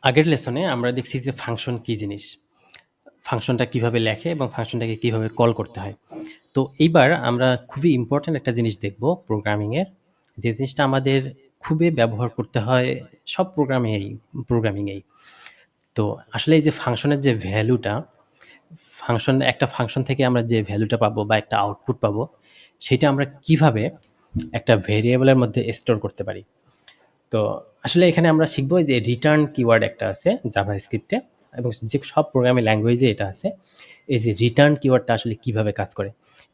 আগের লেসনে আমরা দেখছি যে ফাংশন কি জিনিস, ফাংশনটা কিভাবে লেখে এবং ফাংশনটাকে কিভাবে কল করতে হয়। তো এইবার আমরা খুবই ইম্পর্ট্যান্ট একটা জিনিস দেখব প্রোগ্রামিংয়ের, যে জিনিসটা আমাদের খুবই ব্যবহার করতে হয় সব প্রোগ্রামিংয়েই। তো আসলে এই যে ফাংশনের যে ভ্যালুটা, একটা ফাংশন থেকে আমরা যে ভ্যালুটা পাবো বা একটা আউটপুট পাবো, সেটা আমরা কিভাবে একটা ভেরিয়েবলের মধ্যে স্টোর করতে পারি। তো আসলে এখানে আমরা শিখবো যে রিটার্ন কিওয়ার্ড একটা আছে জাভাস্ক্রিপ্টে, এবং যে সব প্রোগ্রামিং ল্যাঙ্গুয়েজে এটা আছে। এই যে রিটার্ন কিওয়ার্ডটা আসলে কিভাবে কাজ করে,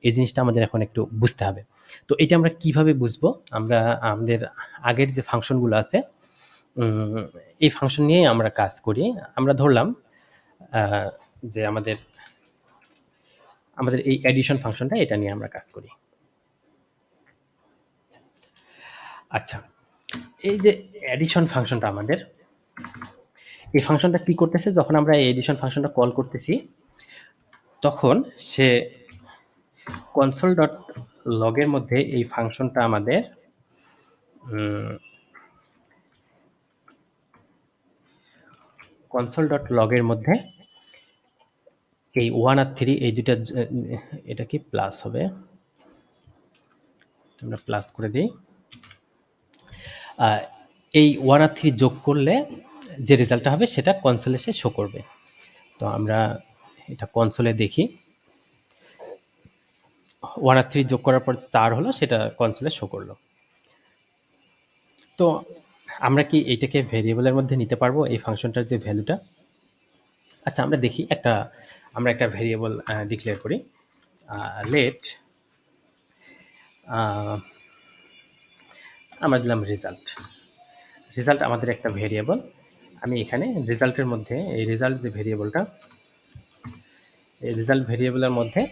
এই জিনিসটা আমাদের এখন একটু বুঝতে হবে। তো এটা আমরা কিভাবে বুঝবো? আমরা আমাদের আগের যে ফাংশনগুলো আছে, এই ফাংশন নিয়েই আমরা কাজ করি। আমরা ধরলাম যে আমাদের আমাদের এই অ্যাডিশন ফাংশনটা, এটা নিয়ে আমরা কাজ করি। আচ্ছা, এই যে অ্যাডিশন ফাংশনটা আমাদের, এই ফাংশনটা কি করতেছে, যখন আমরা এই এডিশন ফাংশনটা কল করতেছি তখন সে কনসোল ডট লগের মধ্যে এই ফাংশনটা আমাদের কনসোল ডট লগের মধ্যে এই 1 আর 3 এই দুইটা, এটা কি প্লাস হবে, আমরা প্লাস করে দিই। এই 1 আর 3 যোগ করলে যে রেজাল্টটা হবে সেটা কনসোলে সে শো করবে। তো আমরা এটা কনসোলে দেখি, 1 আর 3 যোগ করার পর 4 হলো, সেটা কনসোলে শো করলো। তো আমরা কি এইটাকে ভেরিয়েবলের মধ্যে নিতে পারবো, এই ফাংশনটার যে ভ্যালুটা? আচ্ছা, আমরা দেখি আমরা একটা ভেরিয়েবল ডিক্লেয়ার করি, লেট আমরা দিলাম রেজাল্ট। রেজাল্ট আমাদের একটা ভেরিয়েবল। আমি এখানে রেজাল্টের মধ্যে এই রেজাল্ট যে ভেরিয়েবলটা, এই রেজাল্ট ভেরিয়েবলের মধ্যে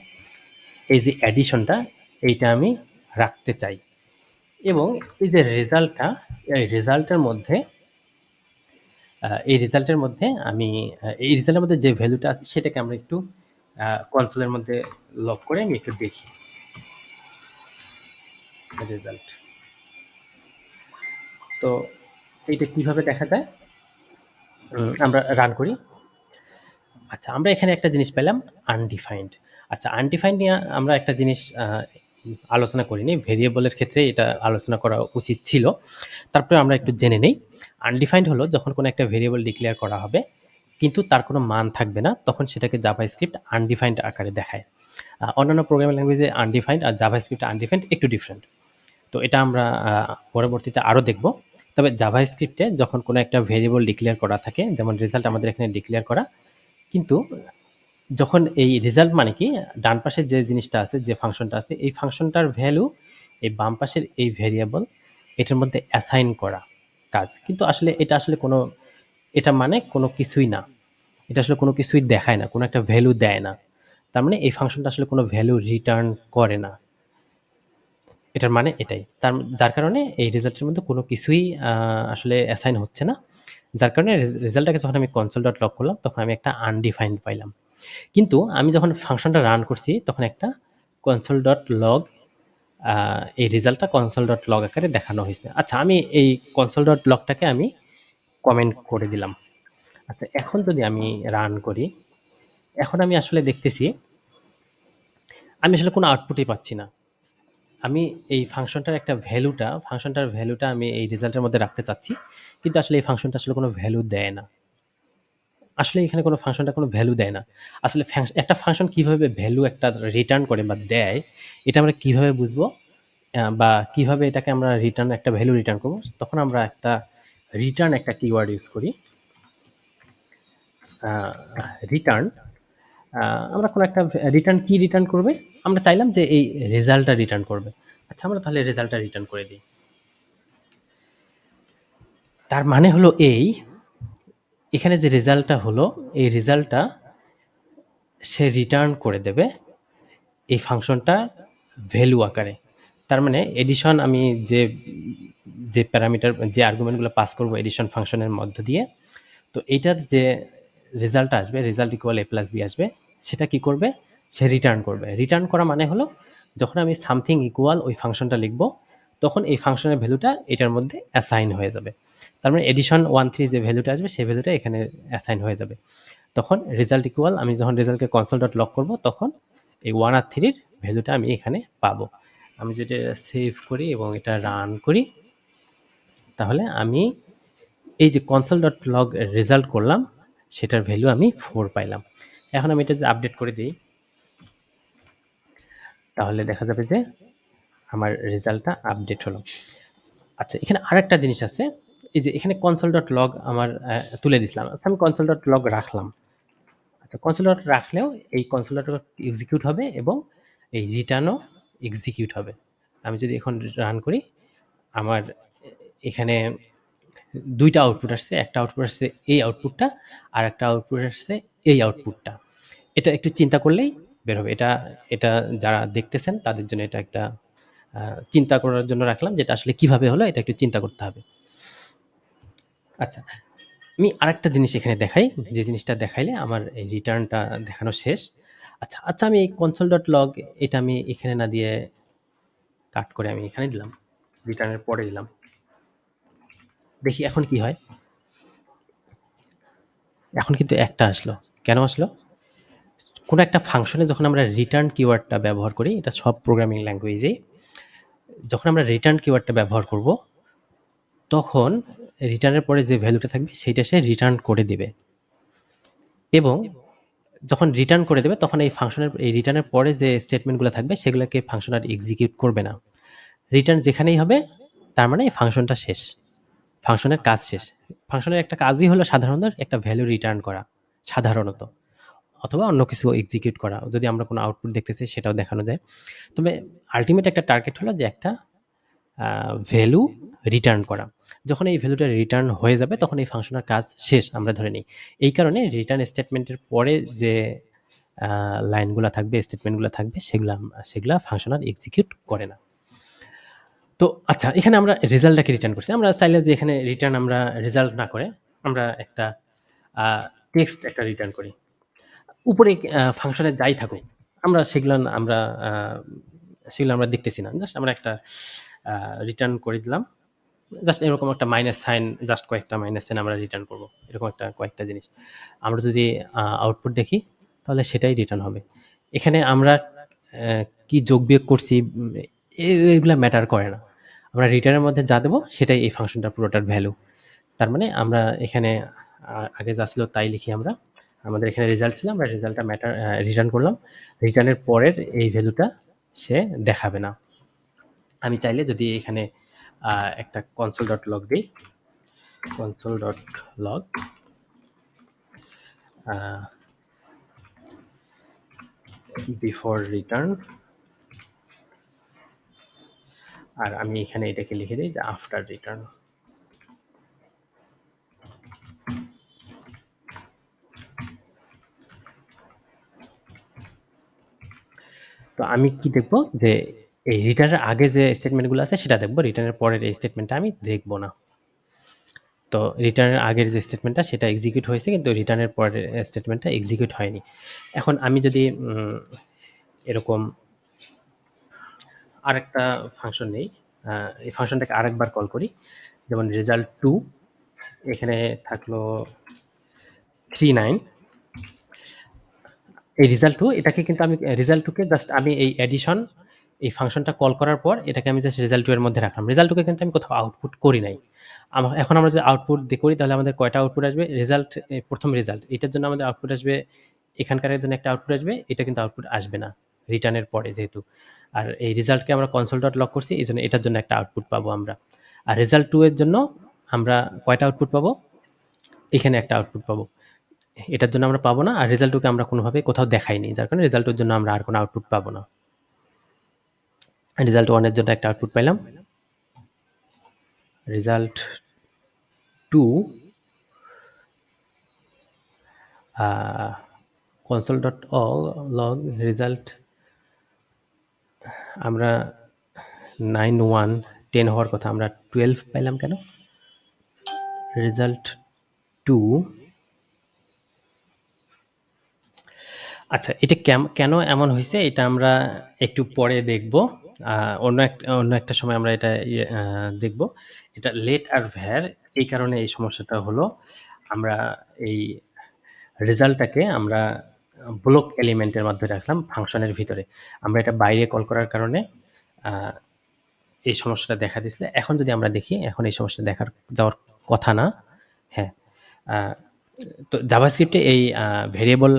এই যে অ্যাডিশনটা, এইটা আমি রাখতে চাই। এবং এই যে রেজাল্টটা, এই রেজাল্টের মধ্যে আমি এই রেজাল্টের মধ্যে যে ভ্যালুটা আছে সেটাকে আমরা একটু কনসোলের মধ্যে লক করে আমি একটু দেখি রেজাল্ট। তো এইটা কিভাবে দেখা যায়, আমরা রান করি। আচ্ছা, আমরা এখানে একটা জিনিস পেলাম, আনডিফাইন্ড। আচ্ছা, আনডিফাইন্ড নিয়ে আমরা একটা জিনিস আলোচনা করিনি, ভেরিয়েবলের ক্ষেত্রে এটা আলোচনা করা উচিত ছিল, তারপরে আমরা একটু জেনে নেই। আনডিফাইন্ড হলো যখন কোনো একটা ভেরিয়েবল ডিক্লেয়ার করা হবে কিন্তু তার কোনো মান থাকবে না, তখন সেটাকে জাভাস্ক্রিপ্ট আনডিফাইন্ড আকারে দেখায়। অন্যান্য প্রোগ্রামিং ল্যাঙ্গুয়েজে আনডিফাইন্ড আর জাভাস্ক্রিপ্ট আনডিফাইন্ড একটু ডিফারেন্ট। তো এটা আমরা পরবর্তীতে আরও দেখব। তবে জাভাস্ক্রিপ্টে যখন কোনো একটা ভেরিয়েবল ডিক্লেয়ার করা থাকে, যেমন রেজাল্ট আমাদের এখানে ডিক্লেয়ার করা, কিন্তু যখন এই রেজাল্ট মানে কি, ডান পাশে যে জিনিসটা আছে, যে ফাংশনটা আছে, এই ফাংশনটার ভ্যালু এই বাম পাশের এই ভেরিয়েবল এটার মধ্যে অ্যাসাইন করা কাজ। কিন্তু আসলে এটা আসলে কোনো, এটা মানে কোনো কিছুই না, এটা আসলে কোনো কিছুই দেখায় না, কোনো একটা ভ্যালু দেয় না। তার মানে এই ফাংশনটা আসলে কোনো ভ্যালু রিটার্ন করে না, এটার মানে এটাই। যার কারণে এই রেজাল্টের মধ্যে কোনো কিছুই আসলে অ্যাসাইন হচ্ছে না। যার কারণে রেজাল্টটাকে যখন আমি কনসোল ডট লগ করলাম তখন আমি একটা আনডিফাইন্ড পাইলাম। কিন্তু আমি যখন ফাংশনটা রান করছি তখন একটা কনসোল ডট লগ, এই রেজাল্টটা কনসোল ডট লগ আকারে দেখানো হয়েছে। আচ্ছা, আমি এই কনসোল ডট লগটাকে আমি কমেন্ট করে দিলাম। আচ্ছা, এখন যদি আমি রান করি, এখন আমি আসলে দেখতেছি আমি আসলে কোনো আউটপুটই পাচ্ছি না। আমি এই ফাংশনটার ভ্যালুটা আমি এই রেজাল্টের মধ্যে রাখতে চাচ্ছি, কিন্তু আসলে এই ফাংশনটা আসলে কোনো ভ্যালু দেয় না। আসলে এখানে কোনো ফাংশনটা কোনো ভ্যালু দেয় না। আসলে একটা ফাংশন কিভাবে ভ্যালু একটা রিটার্ন করে বা দেয়, এটা আমরা কিভাবে বুঝবো, বা কিভাবে এটাকে আমরা একটা ভ্যালু রিটার্ন করবো? তখন আমরা একটা কিওয়ার্ড ইউজ করি, রিটার্ন। আমরা কোনো একটা কি রিটার্ন করবে? আমরা চাইলাম যে এই রেজাল্টটা রিটার্ন করবে। আচ্ছা, আমরা তাহলে রেজাল্টটা রিটার্ন করে দিই। তার মানে হলো এখানে যে রেজাল্টটা হলো, এই রেজাল্টটা সে রিটার্ন করে দেবে এই ফাংশনটা ভ্যালু আকারে। তার মানে এডিশন, আমি যে যে প্যারামিটার, যে আর্গুমেন্টগুলো পাস করব এডিশন ফাংশনের মধ্য দিয়ে, তো এইটার যে রেজাল্টটা আসবে, রেজাল্ট ইকুয়াল এ প্লাস বি আসবে, সেটা কি করবে? সে রিটার্ন করবে। রিটার্ন করা মানে হলো যখন আমি সামথিং ইকুয়াল ওই ফাংশনটা লিখব, তখন এই ফাংশনের ভ্যালুটা এটার মধ্যে অ্যাসাইন হয়ে যাবে। তার মানে এডিশন 1 3 যে ভ্যালুটা আসবে সেই ভ্যালুটা এখানে অ্যাসাইন হয়ে যাবে। তখন রেজাল্ট ইকুয়াল, আমি যখন রেজাল্টকে কনসোল ডট লগ করবো তখন এই 1 আর 3 ভ্যালুটা আমি এখানে পাবো। আমি যদি সেভ করি এবং এটা রান করি, তাহলে আমি এই যে কনসোল ডট লগ রেজাল্ট করলাম সেটার ভ্যালু আমি 4 পাইলাম। এখন আমি এটা যদি আপডেট করে দিই, তাহলে দেখা যাবে যে আমার রেজাল্টটা আপডেট হলো। আচ্ছা, এখানে আরেকটা জিনিস আছে, এই যে এখানে কনসোল ডট লগ আমার তুলে দিছিলাম। আচ্ছা, আমি কনসোল ডট লগ রাখলাম। আচ্ছা, কনসোল ডট রাখলেও এই কনসোল ডট এক্সিকিউট হবে এবং এই রিটার্নও এক্সিকিউট হবে। আমি যদি এখন রান করি, আমার এখানে দুইটা আউটপুট আসছে, একটা আউটপুট আসছে এই আউটপুটটা, আর একটা আউটপুট আসছে এই আউটপুটটা। এটা একটু চিন্তা করলেই বের হবে। এটা এটা যারা দেখতেছেন তাদের জন্য এটা একটা চিন্তা করার জন্য রাখলাম, যেটা আসলে কিভাবে হলো এটা একটু চিন্তা করতে হবে। আচ্ছা, আমি আরেকটা জিনিস এখানে দেখাই, যে জিনিসটা দেখাইলে আমার এই রিটার্নটা দেখানো শেষ। আচ্ছা আচ্ছা, আমি এই কনসোল ডট লগ এটা আমি এখানে না দিয়ে কাট করে আমি এখানে দিলাম, রিটার্নের পরে দিলাম, দেখি এখন কি হয়। এখন কিন্তু একটা আসলো। কেন আসলো? কোনো একটা ফাংশনে যখন আমরা রিটার্ন কিওয়ার্ডটা ব্যবহার করি, এটা সব প্রোগ্রামিং ল্যাঙ্গুয়েজে, যখন আমরা রিটার্ন কিওয়ার্ডটা ব্যবহার করব তখন রিটার্নের পরে যে ভ্যালুটা থাকবে সেইটা সে রিটার্ন করে দেবে, এবং যখন রিটার্ন করে দেবে তখন এই ফাংশনের এই রিটার্নের পরে যে স্টেটমেন্টগুলো থাকবে সেগুলোকে ফাংশন আর এক্সিকিউট করবে না। রিটার্ন যেখানেই হবে তার মানে এই ফাংশনটা শেষ, ফাংশনের কাজ শেষ। ফাংশনের একটা কাজই হলো সাধারণত একটা ভ্যালু রিটার্ন করা সাধারণত, অথবা অন্য কিছু এক্সিকিউট করা, যদি আমরা কোনো আউটপুট দেখতে চাই সেটাও দেখানো যায়। তবে আলটিমেট একটা টার্গেট হলো যে একটা ভ্যালু রিটার্ন করা। যখন এই ভ্যালুটা রিটার্ন হয়ে যাবে তখন এই ফাংশনের কাজ শেষ আমরা ধরে নিই। এই কারণে রিটার্ন স্টেটমেন্টের পরে যে লাইনগুলো থাকবে, স্টেটমেন্টগুলো থাকবে, সেগুলা ফাংশন আর এক্সিকিউট করে না। তো আচ্ছা, এখানে আমরা রেজাল্টটাকে রিটার্ন করছি। আমরা চাইলে যে এখানে রিটার্ন আমরা রেজাল্ট না করে আমরা একটা টেক্সট একটা রিটার্ন করি, উপরে ফাংশনে যাই থাকুক আমরা সেগুলো আমরা দেখতেছি না, জাস্ট আমরা একটা রিটার্ন করে দিলাম, জাস্ট এরকম একটা মাইনাস সাইন, জাস্ট কয়েকটা মাইনাস সাইন আমরা রিটার্ন করব, এরকম একটা কয়েকটা জিনিস। আমরা যদি আউটপুট দেখি তাহলে সেটাই রিটার্ন হবে। এখানে আমরা কি যোগ বিয়োগ করছি এগুলা ম্যাটার করে না, আমরা রিটার্নের মধ্যে যা দেবো সেটাই এই ফাংশনটা পুরোটার ভ্যালু। তার মানে আমরা এখানে আগে যা ছিল তাই লিখি, আমরা আমাদের এখানে রেজাল্ট ছিল, আমরা রেজাল্টটা রিটার্ন করলাম, রিটার্নের পরের এই ভ্যালুটা সে দেখাবে না। আমি চাইলে যদি এখানে একটা কনসোল ডট লগ দিই, console dot log before return, আর আমি এখানে এটাকে লিখে দিই যে আফটার রিটার্ন। তো আমি কি দেখবো যে এই রিটার্নের আগে যে স্টেটমেন্টগুলো আছে সেটা দেখবো, রিটার্নের পরের এই স্টেটমেন্টটা আমি দেখবো না। তো রিটার্নের আগের যে স্টেটমেন্টটা সেটা এক্সিকিউট হয়েছে, কিন্তু রিটার্নের পরের স্টেটমেন্টটা এক্সিকিউট হয়নি। এখন আমি যদি এরকম আরেকটা ফাংশন নেই, এই ফাংশনটাকে আরেকবার কল করি, যেমন রেজাল্ট 2, এখানে থাকলো 39, এই রেজাল্ট 2 এটাকে কিন্তু আমি রেজাল্ট 2কে জাস্ট আমি এই এডিশন এই ফাংশনটা কল করার পর এটাকে আমি জাস্ট রেজাল্ট 2 এর মধ্যে রাখলাম। রেজাল্ট 2কে কিন্তু আমি কোথাও আউটপুট করি নাই। এখন আমরা যদি আউটপুট করি তাহলে আমাদের কয়টা আউটপুট আসবে? রেজাল্ট, প্রথম রেজাল্ট, এটার জন্য আমাদের আউটপুট আসবে, এখানকারের জন্য একটা আউটপুট আসবে, এটা কিন্তু আউটপুট আসবে না রিটার্নের পরে যেহেতু। আর এই রেজাল্টকে আমরা কনসোল ডট লগ করছি, এই জন্য এটার জন্য একটা আউটপুট পাবো আমরা। আর রেজাল্ট 2 এর জন্য আমরা কয়টা আউটপুট পাবো? এখানে একটা আউটপুট পাবো, এটার জন্য আমরা পাবো না। আর রেজাল্ট 2কে আমরা কোনোভাবে কোথাও দেখাইনি, যার কারণে রেজাল্ট 2 এর জন্য আমরা আর কোনো আউটপুট পাবো না। রেজাল্ট 1 এর জন্য একটা আউটপুট পাইলাম, result 2 console dot log result আমরা 9 1 10 হওয়ার কথা, আমরা 12 পাইলাম কেন? রেজাল্ট 2, আচ্ছা এটা কেন এমন হয়েছে এটা আমরা একটু পরে দেখব, অন্য একটা সময় আমরা এটা দেখব। এটা লেট আর ভ্যার এই কারণে এই সমস্যাটা হলো আমরা এই রেজাল্টটাকে আমরা ব্লক এলিমেন্টের মধ্যে রাখলাম ফাংশনের ভিতরে। আমরা এটা বাইরে কল করার কারণে এই সমস্যাটা দেখা দিয়েছিল। এখন যদি আমরা দেখি, এখন এই সমস্যা যাওয়ার কথা না। হ্যাঁ, তো জাভাস্ক্রিপ্টে এই ভেরিয়েবল,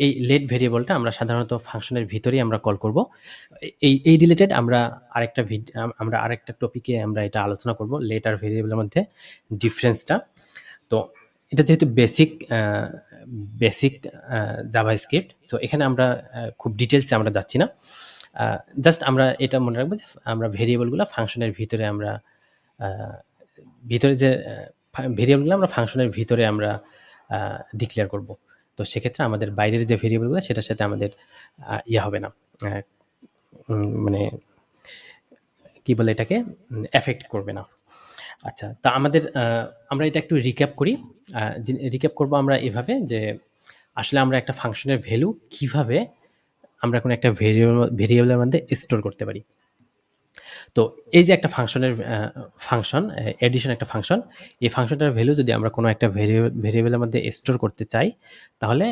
এই লেট ভেরিয়েবলটা আমরা সাধারণত ফাংশনের ভিতরেই আমরা কল করব। এই রিলেটেড আমরা আরেকটা টপিকে আমরা এটা আলোচনা করব, লেট আর ভেরিয়েবলের মধ্যে ডিফারেন্সটা। তো এটা যেহেতু বেসিক জাভাস্ক্রিপ্ট, সো এখানে আমরা খুব ডিটেলসে আমরা যাচ্ছি না। জাস্ট আমরা এটা মনে রাখবো যে আমরা ভেরিয়েবলগুলো ফাংশনের ভিতরে আমরা ভেরিয়েবলগুলো আমরা ফাংশনের ভিতরে আমরা ডিক্লেয়ার করব। তো সেক্ষেত্রে আমাদের বাইরের যে ভেরিয়েবলগুলো সেটার সাথে আমাদের হবে না, মানে কি বলে এটাকে, এফেক্ট করবে না। আচ্ছা, তা আমরা এটা একটু রিক্যাপ করি। রিক্যাপ করব আমরা এভাবে যে আসলে আমরা একটা ফাংশনের ভ্যালু কিভাবে আমরা কোনো একটা ভেরিয়েবলের মধ্যে স্টোর করতে পারি। তো এই যে একটা ফাংশন এডিশন একটা ফাংশন, এই ফাংশনটার ভ্যালু যদি আমরা কোনো একটা ভেরিয়েবলের মধ্যে স্টোর করতে চাই, তাহলে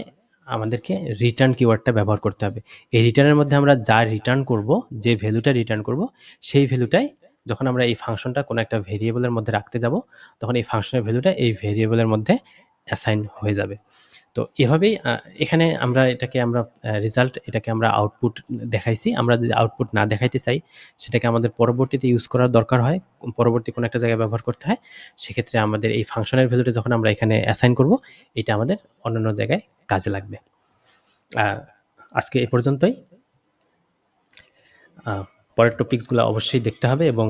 আমাদেরকে রিটার্ন কিওয়ার্ডটা ব্যবহার করতে হবে। এই রিটার্নের মধ্যে আমরা যা রিটার্ন করব, যে ভ্যালুটা রিটার্ন করব, সেই ভ্যালুটাই যখন আমরা এই ফাংশনটা কোনো একটা ভেরিয়েবলের মধ্যে রাখতে যাব, তখন এই ফাংশনের ভ্যালুটা এই ভেরিয়েবলের মধ্যে অ্যাসাইন হয়ে যাবে। তো এভাবেই এখানে আমরা রেজাল্ট, এটাকে আমরা আউটপুট দেখাইছি। আমরা যদি আউটপুট না দেখাইতে চাই, সেটাকে আমাদের পরবর্তীতে ইউজ করার দরকার হয়, পরবর্তী কোনো একটা জায়গায় ব্যবহার করতে হয়। সেক্ষেত্রে আমাদের এই ফাংশনের ভ্যালুটা যখন আমরা এখানে অ্যাসাইন করব, এটা আমাদের অন্যান্য জায়গায় কাজে লাগবে। আজকে এই পর্যন্তই। পরের টপিকসগুলো অবশ্যই দেখতে হবে এবং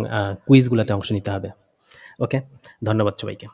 কুইজগুলোতে অংশ নিতে হবে। ওকে, ধন্যবাদ সবাইকে।